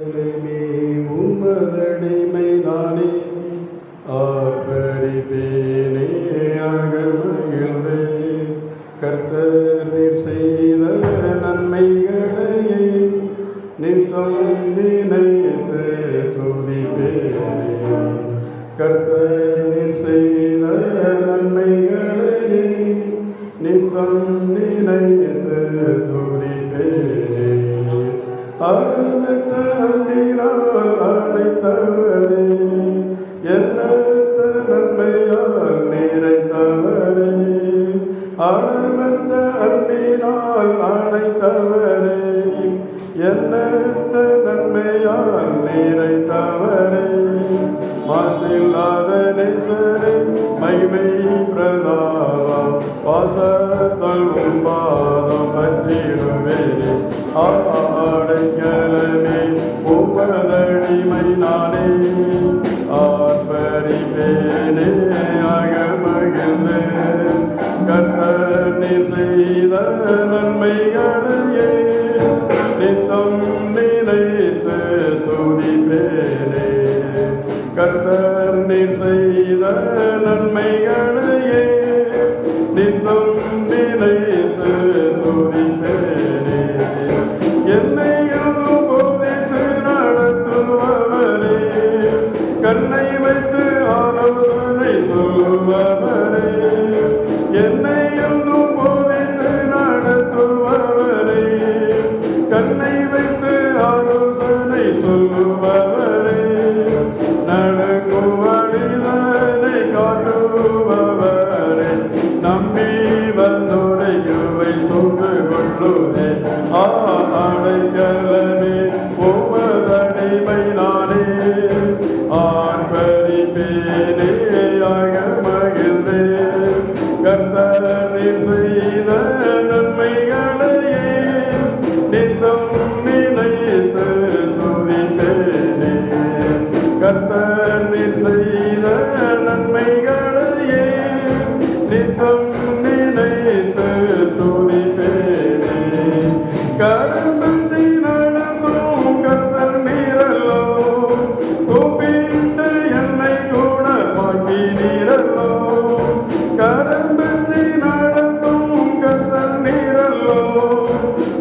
எருசலேமே உமதடிமை நானே ஆர்ப்பரிப்பேனே அகமகிழ்ந்து கர்த்தர் நீர் செய்த நன்மைகளையே நித்தம் நினைத்து துதிப்பேனே கர்த்தர் நீர் செய்த நன்மைகளையே நித்தம் நினைத்து துதிப்பேனே அளவற்ற அன்பினால் அழைத்தவரே எண்ணற்ற நன்மையால் நிறைத்தவரே அளவற்ற அன்பினால் அழைத்தவரே எண்ணற்ற நன்மையால் நிறைத்தவரே மாசில்லாத நேசரே மகிமை பிரதாபம் வாசத்தால் உம்பாதம் பற்றிடுவேனே ஆடைக்கலமே உமதடிமை நானே ஆர்ப்பரிப்பேனே அகமகிழ்ந்து கர்த்தர் நீர் செய்த நன்மைகளையே நித்தம் நினைத்து துதிப்பேனே கர்த்தர் நீர் செய்த நன்மைகளையே நித்தம் நினைத்து துதிப்பேனே என்னை போதித்து நடத்துபவரே கண்ணை வைத்து ஆலோசனை சொல்லுபவரே என்னை போதித்து நடத்துபவரே கண்ணை வைத்து ஆலோசனை சொல்லுபவரே நடக்கும் வழிதனை காட்டுபவரே நம்பி வந்தோரை கிருபை சூழ்ந்து கொள்ளுதே ஆடைக்கலமே உமதடிமை நானே ஆர்ப்பரிப்பேனே அகமகிழ்ந்தே கர்த்தர் நீர் செய்த நன்மைகளையே நித்தம் நினைத்து துதிப்பேனே கர்த்தர் நீர் செய்த நன்மைகளையே நித்தம் நினைத்து துதிப்பேனே கரம்பற்றி நடந்தும் கர்த்தர் நீரல்லோ கூப்பிட்டு என்னை கூட வாங்கி நீரல்லோ கரம்பற்றி நடந்தும் கர்த்தர் நீரல்லோ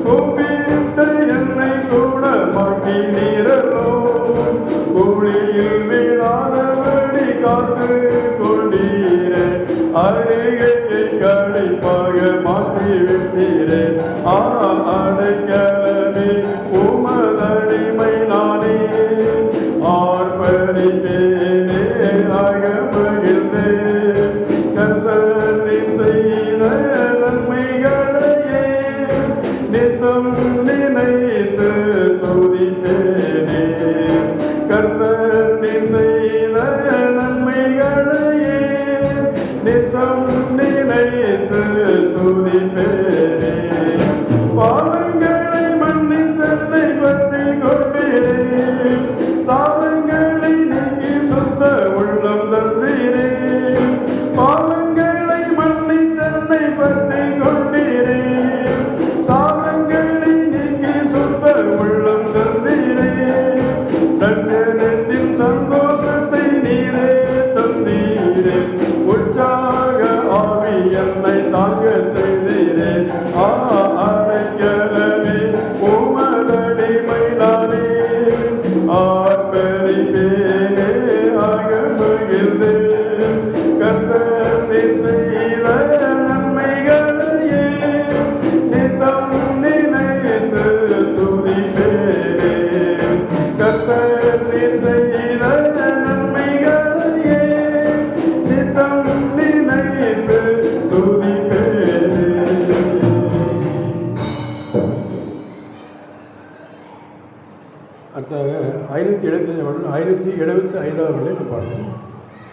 கூப்பிட்டு என்னை கூட வாங்கி நீரல்லோ குழியில் வீழாதபடி காத்து கொண்டீரே அருகையை களைப்பாக மாற்றி விட்டீரே அடைக்கலமே உமதடிமை நானே ஆர்ப்பரிப்பேனே அகமகிழ்ந்தே கர்த்தர் நீர் செய்த நன்மைகளையே நித்தம் நினைத்து துதிப்பேனே கர்த்தர் நீர் செய்த நன்மைகளையே நித்தம் நினைத்து துதிப்பேனே பாவங்களை மன்னித்தன்னை பற்றி கொண்டீரே சாபங்களை நீக்கி சுத்த உள்ளம் தந்தீரே பாவங்களை மன்னித்தன்னை பற்றி கொண்டீரே சாபங்களை நீக்கி சுத்த உள்ளம் தந்தீரே ரட்சணத்தின் சந்தோஷத்தை நீரே தந்தீரே உற்சாக ஆவி என்னை தாங்க செய்தீரே அடைக்கலமே உமதடிமை நானே ஆர்ப்பரிப்பேனே அகமகிழ்ந்தே கர்த்தர் நீர் செய்த நன்மைகளையே நித்தம் நினைத்து துதிப்பேனே கர்த்தர் நீர் செய்த நன்மைகளையே நித்தம் நினைத்து துதிப்பேனே. அடுத்த 575 நாம் பாடணும்.